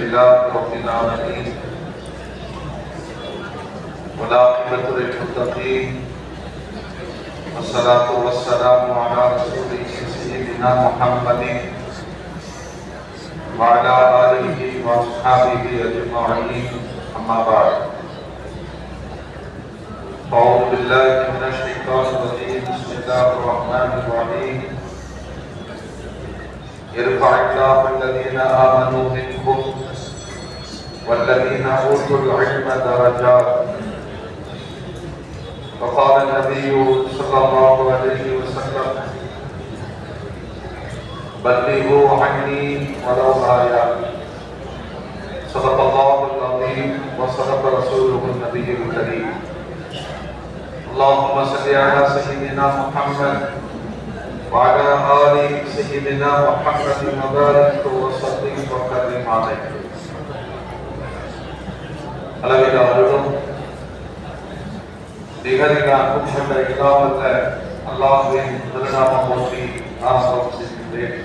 لله رب العالمين والعاقبة للمتقين والصلاة والسلام على رسوله سيدنا محمد وعلى آله وأصحابه أجمعين أما بعد أعوذ بالله من الشيطان الرجيم بسم الله الرحمن الرحيم يرفع الله الذين آمنوا منكم والذين أوتوا العلم درجات وقال النبي صلى الله عليه وسلم بلغوا عني ولو آية صدق الله العظيم وصدق رسوله النبي الكريم اللهم صل على سيدنا محمد وعلى آل سيدنا محمد وبارك وسلم وكرم عليه அளவில அருளும் நிகரில் அன்பும் கொண்ட இல்லாமல்ல அல்லாஹ்வின் திருநாமம் போற்றி ஆரம்பம் செய்கின்றேன்.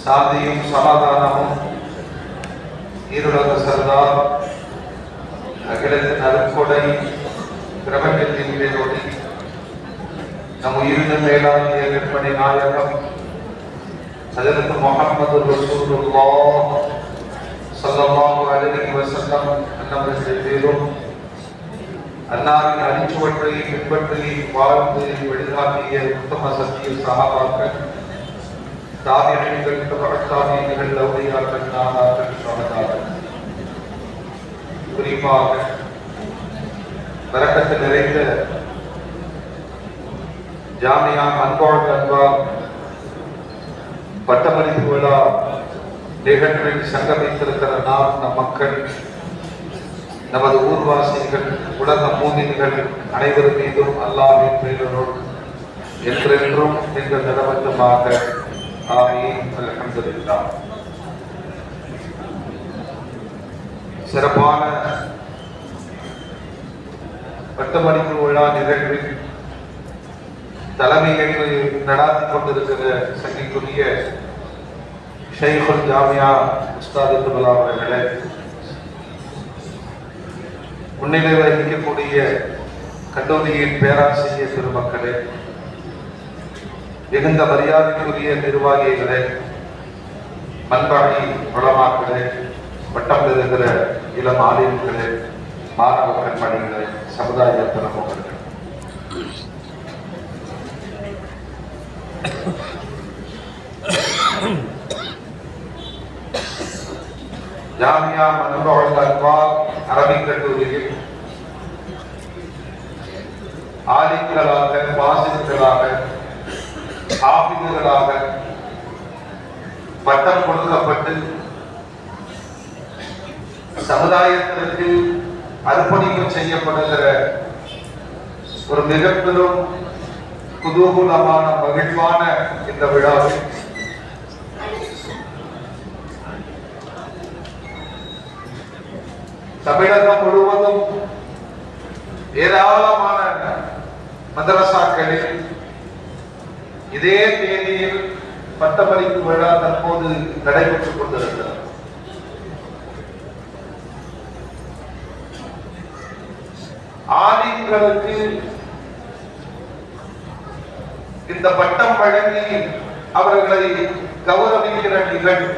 சாந்தியும் சமாதானமும் ஈருலக சர்தார் அகிலத்தின் அருட்கொடை பிரபஞ்சத்தின் மேலோடி நம் உயிரினும் மேலாகிய கற்பனை நாயகம் ஹஜ்ரத் முஹம்மது ரசூலுல்லாஹ் ஸல்லல்லாஹு அலைஹி வஸல்லம் அன்னவர்கள் பேரும் அன்னாரின் அடிச்சுவற்றை பின்பற்றி வாழ்ந்து வழிகாட்டிய உத்தம சத்திய சஹாபாக்கள் தாபிஈன்கள் தபஅத்தாபிஈன்கள் அவுலியாக்கள் நாதாக்கள் ஷஹதாக்கள் குறிப்பாக பரக்கத்து நிறைந்த ஜாமியா அன்பார்ட் அன்பார் பட்டமளிப்பு விழா நிகழ்வில் சங்கமித்திருக்கிற நாம் நம் மக்கள் நமது ஊர்வாசிகள் உலக மூமின்கள் அனைவரும் மீதும் அல்லாஹ்வின் பேரருள் என்றென்றும் எங்கள் நிலவட்டமாக ஆமீன் அல்ஹம்துலில்லாஹ். சிறப்பான பட்டமளிப்பு விழா நிகழ்வில் தலைமையேற்று நடாத்தி கொண்டிருக்கிற சங்கிக்குரிய ஷைகுல் ஜாமியா உஸ்தாத் இப்துல்லா அவர்களே, முன்னிலை வகிக்கக்கூடிய கல்லூரியின் பேராசிரியர் பெருமக்களே, மிகுந்த மரியாதைக்குரிய நிர்வாகிகளே, மன்பாடி உலமாக்களே, பட்டம் பெறுகிற இளம் ஆலிம்களே, மாணவ கண்மணிகளே, சமுதாய பிரமுகர்களே, ஜாமியா அன்பார்ட் அன்பார் அரபிக் கல்லூரியில் ஆலிம்களாக, வாசிகர்களாக, ஹாஃபிதுகளாக பட்டம் கொடுக்கப்பட்டு சமுதாயத்திற்கு அர்ப்பணிப்பு செய்யப்படுகிற ஒரு மிக பெரும் குதூகூலமான மகிழ்வான இந்த விழாவில் தமிழகம் முழுவதும் ஏராளமான மதரசாக்களில் இதே தேதியில் பட்டமளிப்பு விழா தற்போது நடைபெற்றுக் கொண்டிருக்கிறது. ஆலிம்களுக்கு இந்த பட்டம் வழங்கி அவர்களை கௌரவிக்கிற நிகழ்வு,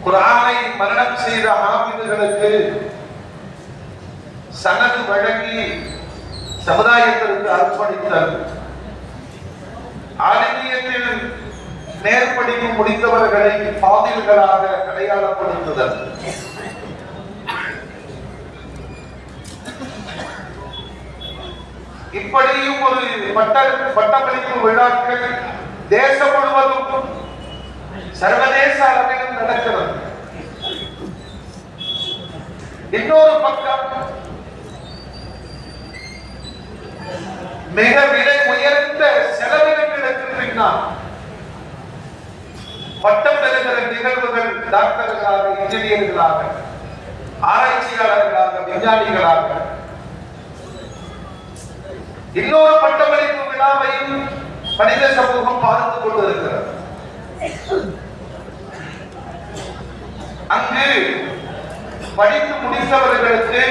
குர்ஆனை மரணம் செய்த ஹாஃபிதுகளுக்கு சனது வழங்கி சமுதாயத்திற்கு அர்ப்பணித்தல், ஆலிமியத்தில் நேர்படிவு முடித்தவர்களை ஃபாதில்களாக அடையாளப்படுத்துதல், இப்படியும் ஒரு பட்டமளிப்பு விழாக்கள் தேசம் முழுவதும் சர்வதேச அளவிலும் நடக்கிறது. இன்னொரு பக்கம் மிக விலை உயர்ந்த செலவினங்களுக்கு பின்னால் பட்டம் பெறுகிற நிகழ்வுகள் டாக்டர்களாக, இன்ஜினியர்களாக, ஆராய்ச்சியாளர்களாக, விஞ்ஞானிகளாக இன்னொரு பட்டமளிப்பு விழாவையும் மனித சமூகம் பார்த்துக் கொண்டிருக்கிறது. அங்கு படித்து முடித்தவர்களுக்கு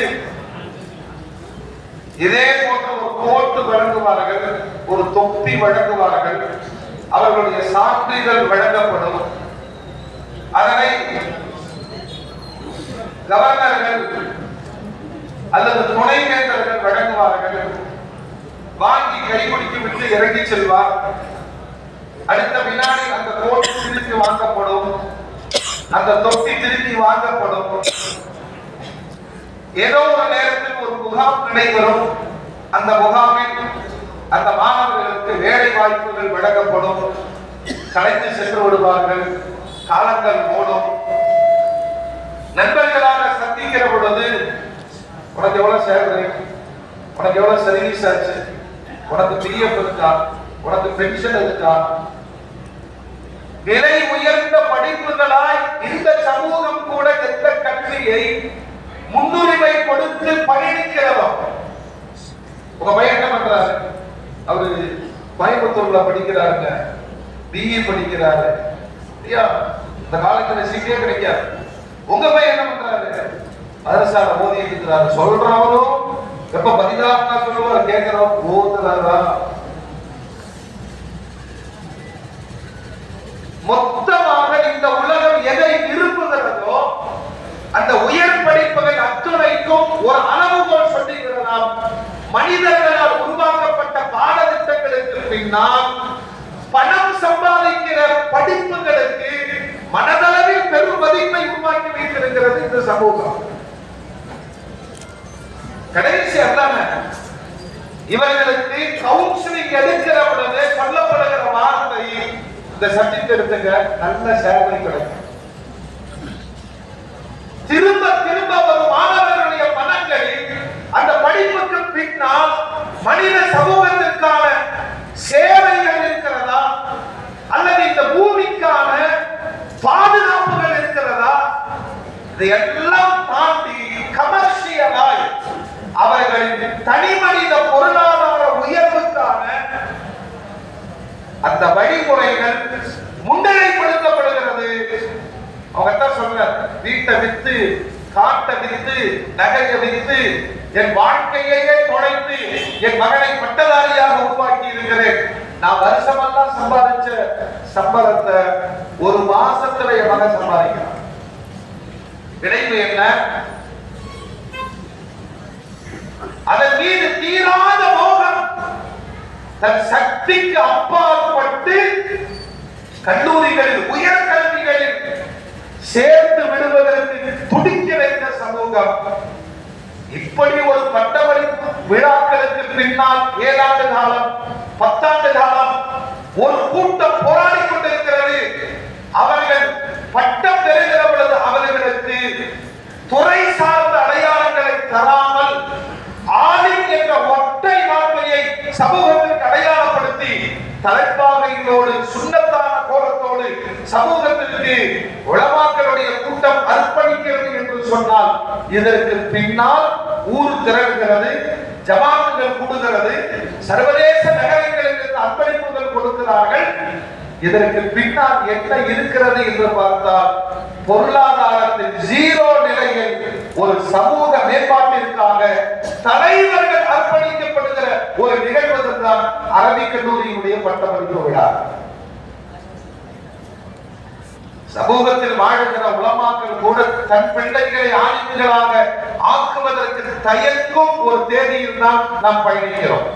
இதே போன்ற ஒரு கோட்டு வழங்குவார்கள், ஒரு தொப்பி வழங்குவார்கள், அவர்களுடைய சான்றிதழ் வழங்கப்படும். அதனை கவர்னர்கள் அல்லது துணைவேந்தர்கள் வழங்குவார்கள். வாங்கி கைபிடித்து விட்டு இறங்கி செல்வார். அடுத்த வினாடி அந்த கோட்டு திருப்பி வாங்கப்படும், அந்த தொப்பி திருப்பி வாங்கப்படும். ஏதோ ஒரு நேரத்தில் ஒரு முகாம் நடைபெறும். அந்த முகாமில் அந்த மாணவர்களுக்கு வேலை வாய்ப்புகள் வழங்கப்படும். கலைந்து சென்று விடுவார்கள். காலங்கள் மூடும். நண்பர்களாக சந்திக்கிற பொழுது உனக்கு எவ்வளவு சேலரி, உனக்கு எவ்வளவு சர்வீஸ் ஆச்சு, உனக்கு பிஎஃப் இருக்கா, உனக்கு பென்ஷன் இருக்கா, விலை உயர்ந்த படிப்புகளாய் இந்த சமூகம் கூட எந்த கல்வியை முன்னுரிமை கொடுத்து பயணிக்கிறதோ. உங்க பையன் என்ன பண்றாரு? அவரு கோயம்புத்தூர்ல படிக்கிறாருங்க, பிஇ படிக்கிறாரு. இந்த காலத்துல சீட்டே கிடைக்காது. உங்க பையன் என்ன பண்றாரு? மதரசால ஓதி இருக்கிறாரு. சொல்றவரும் எப்ப பதிலாக சொல்லுவார், கேட்கிறோம் ஓதுறாரா? மொத்தமாக இந்த உலகம் எதை விரும்புகிறதோ அந்த உயர் படிப்புகள் அத்துணைக்கும் ஒரு அளவுகோல் சொல்லுகிறதாம். மனிதர்களால் உருவாக்கப்பட்ட பாடத்திட்டங்களுக்கு பின்னால் பணம் சம்பாதிக்கிற படிப்புகளுக்கு மனதளவில் பெரும் மதிப்பை உருவாக்கி வைத்திருக்கிறது இந்த சமூகம். கடைசி அதான இவர்களுக்கு கவுன்சிலிங் எடுக்கிற பொழுது சொல்லப்படுகிற வார்த்தை, இந்த சப்ஜெக்ட் எடுத்துங்க, நல்ல சேலரி கிடைக்கும். திரும்ப திரும்ப ஒரு மாணவர்களுடைய மனங்களில் அந்த படிப்புக்கு பின்னால் மனித சமூகத்திற்கான சேவைகள் இருக்கிறதா அல்லது இந்த பூமிக்கான பாதுகாப்புகள் இருக்கிறதா? இதையெல்லாம் தாண்டி கமர்ஷியலாய் அவர்களின் தனி மனித பொருளாதார உயர்வுக்கான அந்த வழிமுறைகள் முன்னிலைப்படுத்தப்படுகிறது. அவங்க தான் சொல்ற, வீட்டை வித்து, காட்டை வித்து, நகையை வித்து என் வாழ்க்கையே தொலைத்து என் மகனை பட்டதாரியாக உருவாக்கி இருக்கிறேன். நான் வருஷமெல்லாம் சம்பாதிச்ச சம்பளத்தை ஒரு மாசத்துல என் மகன் சம்பாதிக்கிறான். விளைவு என்ன? அதன் மீது தீராத மோகம். தன் சக்திக்கு அப்பாற்பட்டு கல்லூரிகளில் உயர் கல்விகளில் சேர்த்து விடுவதற்கு துடிக்க வைத்த சமூகம். இப்படி ஒரு பட்டமளிப்பு விழாக்களுக்கு பின்னால் 7 ஆண்டு காலம், 10 ஆண்டு காலம் ஒரு கூட்டம் போராடி கொண்டிருக்கிறது. அவர்கள் பட்டம் பெறுகிற பொழுது அவர்களுக்கு துறை சார்ந்த அடையாளங்களை தராமல் ஆலிம் என்ற ஒற்றை வார்த்தையை சமூகத்திற்கு அடையாளப்படுத்தி தலைப்பாகைகளோடு சுண்ணத்தான கோலத்தோடு சமூகத்திற்கு உலமாக்களுடைய கூட்டம் அர்ப்பணிக்கிறது என்று சொன்னால் இதற்கு பின்னால் ஊர் திரள்கிறது, ஜமாத்துகள் கூடுகிறது, சர்வதேச நகரங்களில் அர்ப்பணிப்புகள் கொடுக்கிறார்கள். இதற்கு பின்னால் என்ன இருக்கிறது என்று பார்த்தால் பொருளாதாரத்தில் 0 நிலையில் ஒரு சமூக மேம்பாட்டிற்காக தலைவர்கள் அர்ப்பணிக்கப்படுகிற ஒரு நிகழ்வு தான் அரபிக் கல்லூரியினுடைய பட்டமளிப்பு விழா. சமூகத்தில் வாழ்கிற உலமாக்கள் கூட தன் பிள்ளைகளை ஆலிம்களாக ஆக்குவதற்கு தயக்கும் ஒரு தேதியில் தான் நாம் பயணிக்கிறோம்.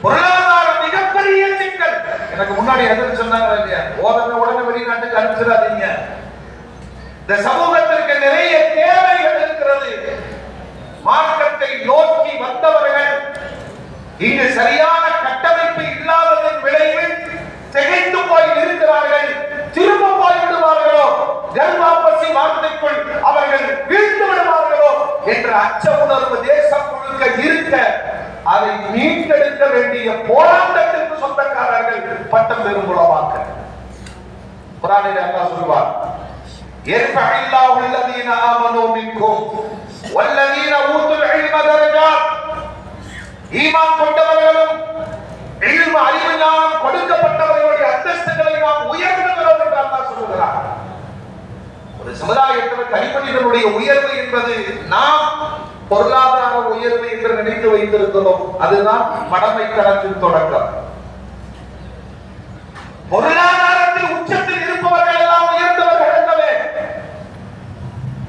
பொருளாதார மிகப்பெரிய சிக்கல். எனக்கு முன்னாடி எதிர்த்து சொன்னாங்க இல்லையா, ஓதன உடனே வெளிநாட்டுக்கு அனுப்பிச்சிடாதீங்க. இந்த சமூகத்திற்கு நிறைய தேவைகள் இருக்கிறது. மார்க்கத்தை நோக்கி வந்தவர்கள் இங்கு சரியான கட்டமைப்பு இல்லாததன் விளைவில் திகைத்து போய் இருக்கிறார்கள். திரும்ப போய் விடுவார்களோ, கர்வாபசி வார்த்தைக்குள் அவர்கள் வீழ்ந்து விடுவார்களோ என்ற அச்ச உணர்வு தேசம் முழுக்க இருக்க அதை மீட்டெடுக்க வேண்டிய போராட்டத்திற்கு சொந்தக்காரர்கள் பட்டம் பெறும் உலமாக்கள். குர்ஆனில் அல்லாஹ் சொல்வார், யர்ஃபஇல்லாஹு அல்லதீன ஆமனூ மின்கும் வல்லதீன ஊதுல் இல்ம தரஜாத். ஈமான் கொண்டவர்களும் இல்ம அறிவு ஞானம் கொடுக்கப்பட்டவர்களுடைய அந்தஸ்துகளை நாம் உயர்த்துகிறோம் என்று அல்லாஹ் சொல்கிறார். சமுதாயத்தில் தனிமனிதனுடைய உயர்வு என்பது நாம் பொருளாதார உயர்வு என்று நினைத்து வைத்திருக்கிறோம். அதுதான் மடமைத்தனத்தின் தொடக்கம். பொருளாதாரத்தில் உச்சத்தில் இருப்பவர்கள் எல்லாம் உயர்ந்தவர்கள் அல்லவே.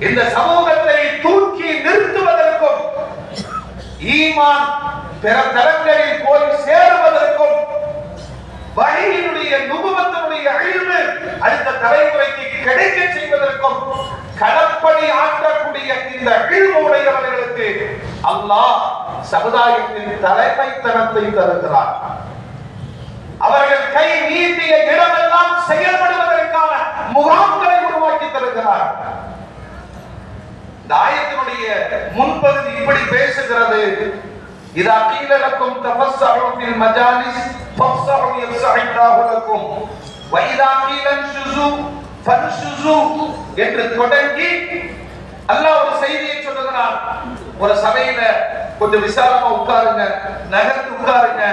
இந்த சமூகத்தை தூக்கி நிறுத்துவதற்கும் ஈமான் பிற தரங்களில் போய் சேருவதற்கும் வழியினுடைய நுபுவத்தினுடைய அழிவு அடுத்த தலைமுறைக்கு கிடைக்க செய்வதற்கும் கடற்பணி ஆற்றக்கூடிய இந்த அழிவுடையவர்களுக்கு அல்லாஹ் சமுதாயத்தின் தலைமைத்தனத்தை தருகிறார். அவர்கள் கை நீட்டிய இடமெல்லாம் செயல்படுவதற்கான முகாம்களை உருவாக்கி தருகிறார். இந்த ஆயத்தினுடைய முன்பகுதி இப்படி பேசுகிறது. இதா கீல லக்கும் தஃபஸ்ஸஹு ஃபில் மஜாலிஸ் ஃபஃப்ஸஹு யஃஸஹில்லாஹு லக்கும் வ இதா கீல அன்ஷுஸு ஃபன்ஷுஸு என்று தொடங்கி அல்லாஹ் ஒரு செய்தியை சொல்லுகிறான். ஒரு சபையில கொஞ்சம் விசாலமா உட்காருங்க, நகர்ந்து உட்காருங்க,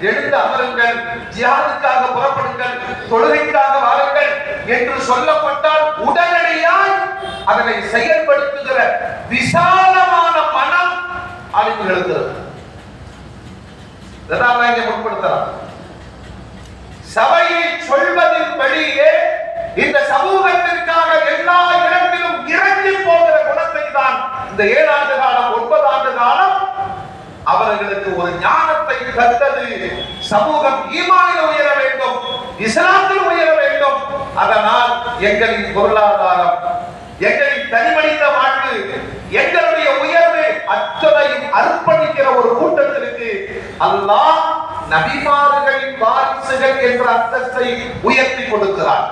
எழுந்து அமருங்கள், ஜிஹாதுக்காக புறப்படுங்கள், தொழுகைக்காக வாருங்கள் என்று சொல்லப்பட்டால் உடனடியாய் அதனை செயல்படுத்துகிற விசாலமான மனம் ஆளுங்களுக்கு முற்படுத்தலாம். சபையை சொல்வதின் வெளியே இந்த சமூகத்திற்காக எல்லா இடத்திலும் இறங்கி போகிற குணத்தை தான் இந்த 7 ஆண்டு காலம் 9 ஆண்டு காலம் அவர்களுக்கு ஒரு ஞானத்தை தந்தது. சமூகம் ஈமானில் உயர வேண்டும், இஸ்லாத்தில் உயர வேண்டும். அதனால் எங்களின் பொருளாதாரம், எங்களின் தனிமனித வாழ்வு, எங்களுடைய உயர்வு அத்தனையும் அர்ப்பணிக்கிற ஒரு கூட்டத்திற்கு அல்லாஹ் நபிமார்களின் வாரிசுகள் என்ற அந்தஸ்தை உயர்த்தி கொடுக்கிறார்.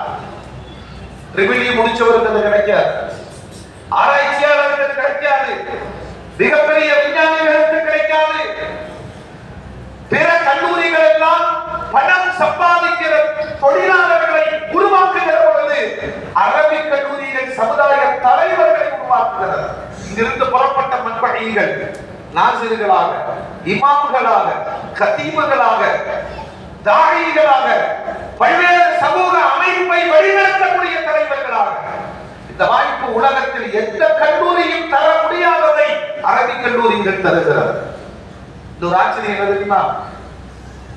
ட்ரிபிள் முடிச்சவருக்கு கிடைக்காது, ஆராய்ச்சியாளர்களுக்கு கிடைக்காது, மிகப்பெரிய விஞ்ஞானிகளுக்கு கிடைக்காது. பிற கல்லூரிகள் எல்லாம் பணம் சம்பாதிக்கிற தொழிலாளர்களை உருவாக்குகிற பொழுது அரபிக் கல்லூரிகள் சமுதாய தலைவர்களை உருவாக்குகிறது. இங்கிருந்து புறப்பட்ட மண்பணிகள் நாசிர்களாக, இமாம்களாக, கதீபுகளாக, தாயிகளாக, பல்வேறு சமூக அமைப்பை வழிநடத்தக்கூடிய தலைவர்களாக இந்த வாய்ப்பு உலகத்தில் எந்த கல்லூரியும் தர முடியாததை அரபிக் கல்லூரிகள் தருகிறது. இது ஒரு ஆச்சரியம் என்ன தெரியுமா?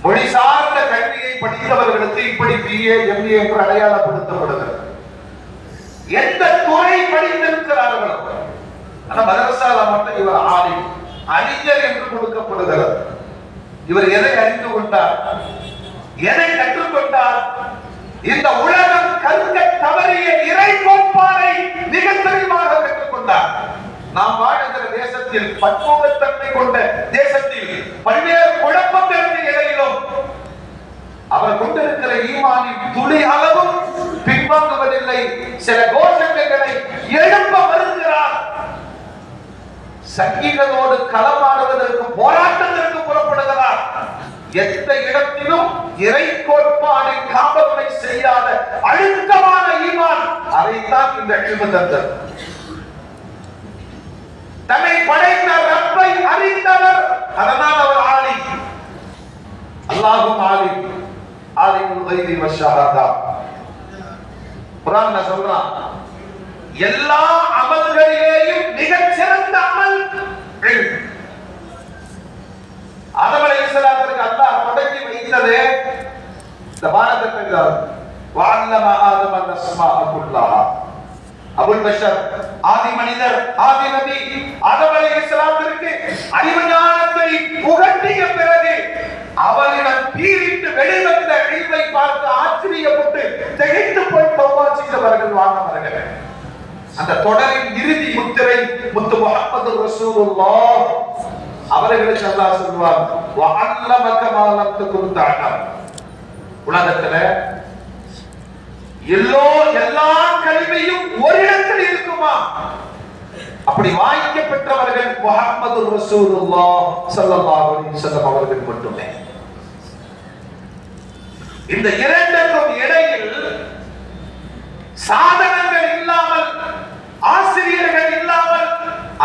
மொழி சார்ந்த கல்வியை படித்தவர்களுக்கு இப்படி BA MA என்று அடையாளப்படுத்தப்படுகிறது. எந்த துறை படித்திருக்கிறார்களோ ஆனா மதரசால மட்டும் இவர் ஆலிம், அறிஞர் என்று கொடுக்கப்படுகிறது. இவர் எதை அறிந்து கொண்டார், எதை கற்றுக்கொண்டார்? இந்த உலகம் கற்க தவறிய இறை கோட்பாடை மிக தெளிவாக கற்றுக்கொண்டார். நாம் வாழ்கிற தேசத்தில், பன்முகத்தன்மை கொண்ட தேசத்தில், பல்வேறு குழப்பங்களுக்கு இடையிலும் அவர் கொண்டிருக்கிற ஈமானின் துளி அளவும் பின்வாங்குவதில்லை. சில கோஷங்களை எழுப்ப வருகிறார். சங்கிகளோடு களமாடுவதற்கு, போராட்டத்திற்கு புறப்படுகிறார். எந்த இடத்திலும் இறை கோட்பாடை காம்பரமைஸ் செய்யாத அழுத்தமான ஈமான், அதைத்தான் இந்த இல்மு தந்தது. தன்னை படைத்த ரப்பை அறிந்தவர், அதனால் அவர் ஆலிம். அல்லாஹும் ஆலிம், ஆலிமுல் கைபி வஷ்ஷஹாதா. குர்ஆன்ல சொல்றான், எல்லா அமல்களிலேயும் மிகச் சிறந்த அமல் இல்ம். ஆதம் அலைஹிஸ்ஸலாத்துக்கு அல்லாஹ் தொடங்கி வைத்தது இந்த பாரதத்துக்கு வஅல்லம ஆதம அஸ்மாஅ குல்லஹா. அபுல் பஷர், ஆதி மனிதர், ஆதி நபி ஆதம் அலைஹிஸ்ஸலாத்துக்கு அறிவு ஞானத்தை புகட்டிய பிறகு அவரிடம் பீரிட்டு வெளிவந்த இல்மை பார்த்து ஆச்சரியப்பட்டு திகைத்து போய் தௌபா செய்தவர்கள் வாழ்ந்தவர்கள். அந்த தொடரின் இறுதி முத்திரை முத்து முஹம்மது ரசூலுல்லாஹ் அவர்களுக்கு அல்லாஹ் சொல்வார், வஅல்லமக மா லம் தகுன் தஅலம். உலகத்துல எல்லா கல்வியும் ஒரு இடத்தில் இருக்குமா? அப்படி வாய்க்க பெற்றவர்கள் முஹம்மது ரசூலுல்லாஹ் ஸல்லல்லாஹு அலைஹி வஸல்லம் அவர்கள் மட்டுமே. இந்த இரண்டுக்கும் இடையில் சாதனங்கள் இல்லாமல், ஆசிரியர்கள் இல்லாமல்,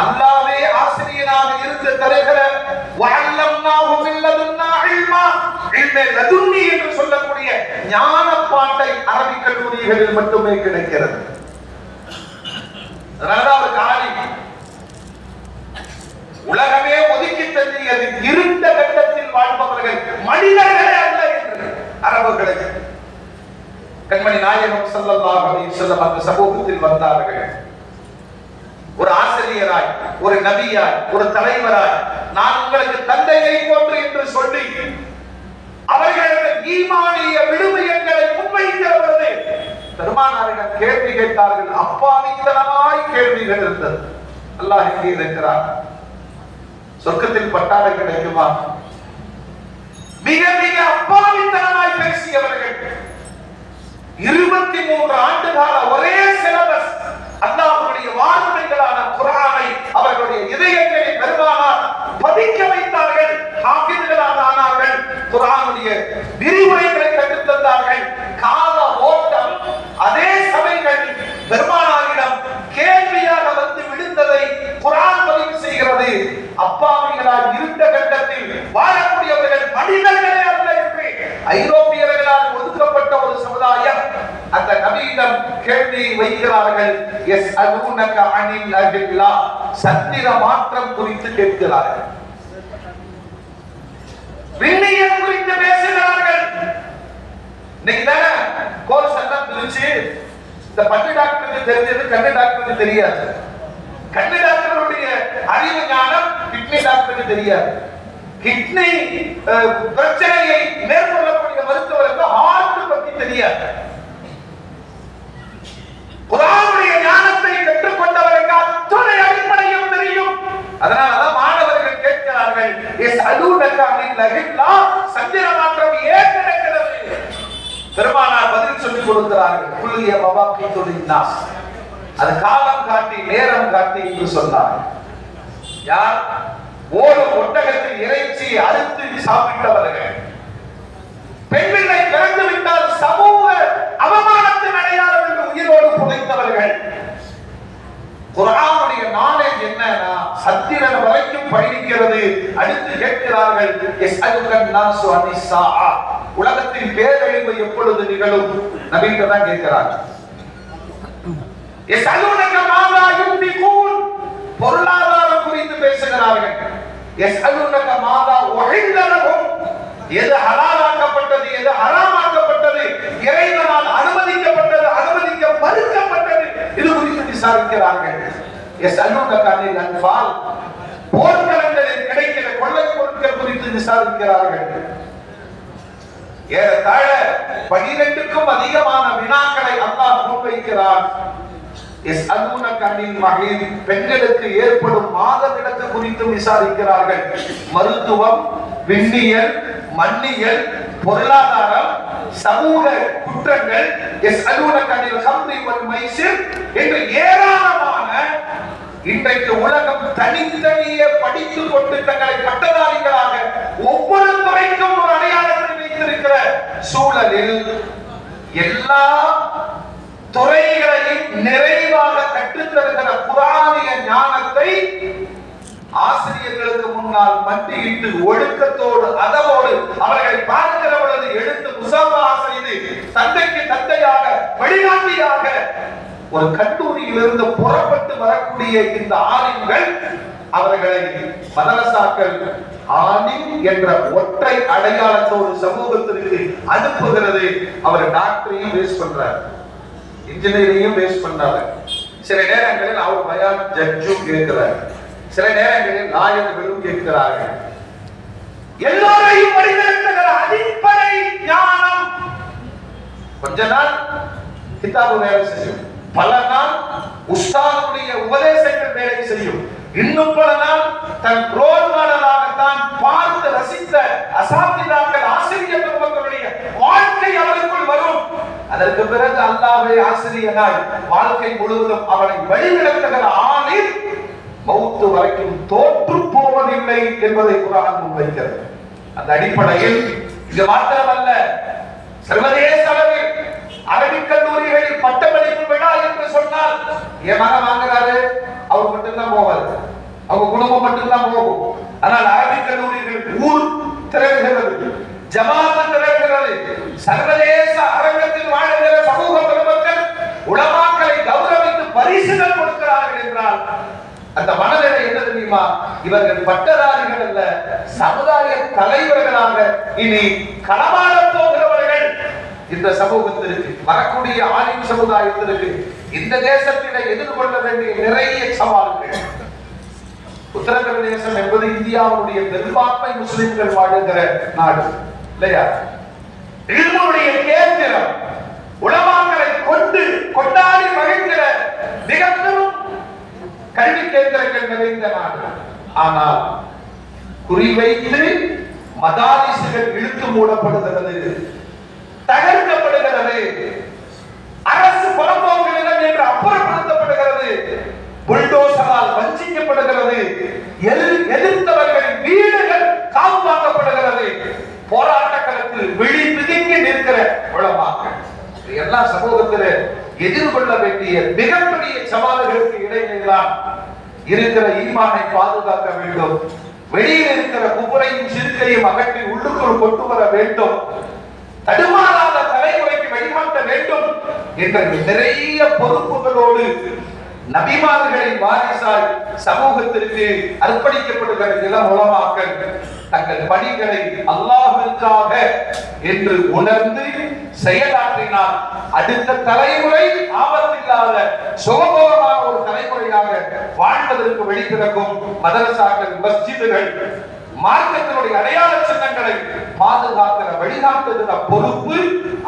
அல்லாஹ்வே ஆசிரியராக இருந்து தருகிற வஅல்லம்னாஹு மின் லதுன்னா இல்மா, இல்மே லதுன்னி என்று சொல்லக்கூடிய ஞான பாட்டை அரபிக் கல்லூரிகளில் மட்டுமே கிடைக்கிறது. அதனாலதான் அவர் காலி. உலகமே ஒதுக்கி தள்ளியது இருண்ட கட்டத்தில் வாழ்பவர்கள் மனிதர்களே அல்ல என்று அரபுகளுக்கு. கண்மணி நாயகம் ஸல்லல்லாஹு அலைஹி வஸல்லம் அந்த சமூகத்தில் வந்தார்கள். ஒரு ஆசிரியராய், ஒரு நபியாய், ஒரு தலைவராய், நான் உங்களுக்கு தந்தையை போன்று என்று சொல்லி அவர்களுடைய ஈமானிய விழுமியங்களை முன்வைக்கிறவர்களே பெருமானாரிடம் கேள்வி கேட்டார்கள். அப்பாவித்தனமாய் கேள்விகள் இருந்தது. அல்லாஹ் எங்கே இருக்கிறார்? சொர்க்கத்தில் பட்டாடை கிடைக்குமா? மிக மிக அப்பாவித்தனமாய் பேசியவர்கள். 23 ஆண்டு கால ஒரே சிலபஸ் அல்லாஹ்வுடைய வார்த்தைகளான குர்ஆனை அவர்களுடைய இதயங்களில் பெருமானார் பதிக்க வைத்தார்கள். ஹாஃபிஸ்களாக ஆனார்கள். குர்ஆனுடைய விரிவுரைகளை கற்றுத் தந்தார்கள். கால ஓட்டம் அதே சபைகளில் பெருமானாரிடம் கேள்வியாக வந்து விழுந்ததை குர்ஆன் பதிவு செய்கிறது. அப்பாவிகளால் இருண்ட கட்டத்தில் வாழக்கூடியவர்கள் மனிதர்களே அல்ல என்று ஐரோப்பியர்களால் ஒதுக்கப்பட்ட ஒரு சமுதாயம் அந்த நபியிடம் கேள்வி வைக்கிறார்கள். யஸ்அலூனக அனில் அஹில்லா, சத்திர மாற்றம் குறித்து கேட்கிறார்கள். விண்ணியல் குறித்து பேசுகிறார்கள். இன்னைக்கு தானே கோர்ஸ் எல்லாம் பிரிச்சு இந்த பல்லு டாக்டருக்கு தெரிஞ்சது கண்ணு டாக்டருக்கு தெரியாது. கண்ணு டாக்டருடைய அறிவு ஞானம் கிட்னி டாக்டருக்கு தெரியாது. கிட்னி பிரச்சனையை மேற்கொள்ளக்கூடிய மருத்துவருக்கு ஹார்ட் பத்தி தெரியாது. குர்ஆனுடைய ஞானத்தை கற்றுக்கொண்டவருக்கு அத்தனை அடிப்படையும் தெரியும். அதனாலதான் மாணவர்கள் கேட்கிறார்கள், யஸ்அலூனக அனில் அஹில்லா, சந்திர மாற்றம் ஏன் நடக்கிறது? பெருமானார் பதில் சொல்லிக் கொடுக்கிறார்கள். குல்லிய மவாக்கீது லின்னாஸ், அது காலம் காட்டி நேரம் காட்டி என்று சொன்னார். யார்? ஓடு ஒட்டகத்தில் இறைச்சி அறுத்து சாப்பிட்டவர்கள். பெண் பிள்ளை பிறந்து விட்டால் சமூக அவமானத்தின் அடையாளம் என்று உயிரோடு புதைத்தவர்கள். குர்ஆனுடைய நாலேஜ் என்னன்னா சத்திரன் வரைக்கும் பயணிக்கிறது. அடுத்து கேட்கிறார்கள், யஸ்அலுகன் நாசு அனிஸ்ஸாஅ, உலகத்தின் பேரழிவு எப்பொழுது நிகழும்? நபிகிட்ட தான் கேட்கிறாங்க. யஸ்அலுனக மாதா யுன்ஃபிகூன், பொருளாதாரம் குறித்து பேசுகிறார்கள். யஸ்அலுனக மாதா உஹில்ல லஹும், எது ஹலாலாக்கப்பட்டது, எது ஹராமாக்கப்பட்டது, இறைவனால் அனுமதிக்கப்பட்டது, அனுமதிக்க மறுக்கப்பட்டது, இது குறித்து விசாரிக்கிறார்கள். யஸ்அலுனக அனில் அன்ஃபால், போர்க்களங்களில் கிடைக்கிற கொள்ளை பொருட்கள் குறித்து விசாரிக்கிறார்கள். ஏறத்தாழ 12க்கும் அதிகமான வினாக்களை அல்லாஹ் முன்வைக்கிறான். யஸ்அலூனக அனில் மஹீத், பெண்களுக்கு ஏற்படும் மாதவிலக்கு குறித்து விசாரிக்கிறார்கள். மருத்துவம், விண்ணியல், மண்ணியல், பொருளாதாரம், சமூக குற்றங்கள், யஸ்அலூனக அனில் ஹம்ரி வல் மைசிர் என்று ஏராளமான இன்றைக்கு உலகம் தனித்தனியே படித்துக் கொண்டு தங்களை பட்டதாரிகளாக ஒவ்வொரு துறைக்கும் ஒரு அடையாளத்தை வைத்திருக்கிற சூழலில் எல்லா துறைகளையும் நிறைவாக கற்றுத்தருகிற குர்ஆனிய ஞானத்தை ஆசிரியர்களுக்கு முன்னால் மண்டியிட்டு ஒழுக்கத்தோடு அதவோடு அவர்களை பார்க்கிற பொழுது எடுத்து முசாஃபா செய்து தந்தைக்கு தந்தையாக வழிகாட்டியாக ஒரு கல்லூரியிலிருந்து புறப்பட்டு வரக்கூடிய இந்த ஆலிம்கள் அவர்களை மதரசாக்கள் ஆலிம் என்ற ஒற்றை அடையாளத்தோடு சமூகத்திற்கு அனுப்புகிறது. அவர் டாக்டரையும் வேஸ்ட் பண்றார், இன்ஜினியரையும் வேஸ்ட் பண்றாரு. சில நேரங்களில் அவர் பயான் ஜட்ஜும் கேட்கிறார், சில நேரங்களில் நாயகர்களும் கேட்கிறார்கள். எல்லோரையும் வழிநடத்துகிற அடிப்படை ஞானம் கொஞ்ச நாள் கிதாபு வேலை செய்யும், பல நாள் உஸ்தாதுடைய உபதேசங்கள் வேலை செய்யும், இன்னும் பல நாள் தன் ரோல் மாடலாக தான் பார்த்து ரசித்த அசாத்திதாக்கள் ஆசிரியர் பெருமக்களுடைய வாழ்க்கை அவருக்குள் வரும். அதற்கு பிறகு அல்லாஹ்வை ஆசிரியனாய் வாழ்க்கை முழுவதும் அவனை வழிநடத்துகிற ஆளில் மௌத்து வரைக்கும் தோற்று போவதில்லை என்பதை குர்ஆன் முன்வைக்கிறது. அந்த அடிப்படையில் இது மாத்திரமல்ல, சர்வதேச அளவில் அரபிக் கல்லூரிகளில் பட்டமளிப்பு விழா என்று சொன்னால் என் மகன் வாங்குறாரு, அவர் மட்டும்தான் போவார், அவங்க குடும்பம் மட்டும்தான் போகும். ஆனால் அரபிக் கல்லூரிகள் ஊர் திரள்கிறது, ஜமாத் திரள்கிறது, சர்வதேச அரங்கத்தில் வாழ்கிற சமூக பெருமக்கள் உலமாக்களை கௌரவித்து பரிசுகள் கொடுக்கிறார்கள் அந்த மனநிலை என்ன தெரியுமா? இவர்கள் பட்டதாரிகள் அல்ல, சமுதாய தலைவர்களாக இனி களமாட போகிறவர்கள். இந்த சமூகத்திற்கு, வரக்கூடிய ஆலிம் சமுதாயத்திற்கு இந்த தேசத்திலே எதிர்கொள்ள வேண்டிய நிறைய சவால்கள். உத்தரப்பிரதேசம் என்பது இந்தியாவுடைய பெரும்பான்மை முஸ்லிம்கள் வாழுகிற நாடு இல்லையா? இல்முடைய கேந்திரம், உலமாக்களை கொண்டு கொண்டாடி மகிழ்கிற மிக பெரும் கல்வி கேந்திரங்கள் நிறைந்த நாடு. ஆனால் குறிவைத்து மதாரிசுகள் இழுத்து மூடப்படுகிறது, தகர்க்கப்படுகிறது, அரசு புறம்போக்குகளிடம் என்று அப்புறப்படுத்தப்படுகிறது, புல்டோசரால் வஞ்சிக்கப்படுகிறது, எதிர்த்தவர்களின் வீடுகள் காவு வாங்கப்படுகிறது, போராட்ட களத்தில் விழி பிதுங்கி நிற்கிற உலமாக்கள். எல்லா சமூகத்தில் எதிர்கொள்ள வேண்டிய மிகப்பெரிய சவால்களுக்கு இடையில்தான் இருக்கிற ஈமானை பாதுகாக்க வேண்டும். வெளியில் இருக்கிற குபுரையும் சிறுக்கையும் அகற்றி உள்ளுக்குள் கொண்டு வர வேண்டும். தடுமாறாத தலைமுறைக்கு வழிகாட்ட வேண்டும் என்ற நிறைய பொறுப்புகளோடு நபிமார்களின் வாரிசாய் சமூகத்திற்கு அர்ப்பணிக்கப்படுகிற இளம் உலமாக்கள் தங்கள் பணிகளை அல்லாஹ்விற்காக என்று உணர்ந்து செயலாற்றினால் அடுத்த தலைமுறை ஆபத்தில்லாத சுகபோகமான ஒரு தலைமுறையாக வாழ்வதற்கு வழிபிறக்கும். மதரசாக்கள், மஸ்ஜிதுகள் மார்க்கத்தினுடைய அடையாள சின்னங்களை பாதுகாக்கிற வழிகாட்டுகிற பொறுப்பு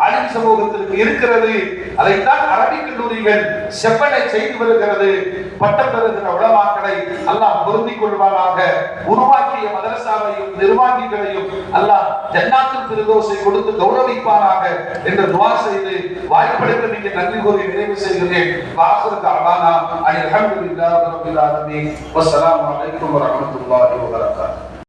ஆலிம் சமூகத்திற்கு இருக்கிறது. அதைத்தான் அரபிக் கல்லூரிகள் செப்பனை செய்து வருகிறது. பட்டம் பெறுகிற உலமாக்களை அல்லாஹ் பொருந்திக் கொள்வானாக. உருவாக்கிய மதரசாவையும் நிர்வாகிகளையும் அல்லாஹ் ஜன்னாத்துல் ஃபிர்தௌஸை கொடுத்து கௌரவிப்பானாக என்று துஆ செய்து வாய்ப்பளித்த மிக நன்றி கூறி நிறைவு செய்கிறேன். வாஹிரு தஅவானா அல்ஹம்துலில்லாஹி ரப்பில் ஆலமீன். வஸ்ஸலாமு அலைக்கும் வரஹ்மத்துல்லாஹி வபரகாத்துஹு.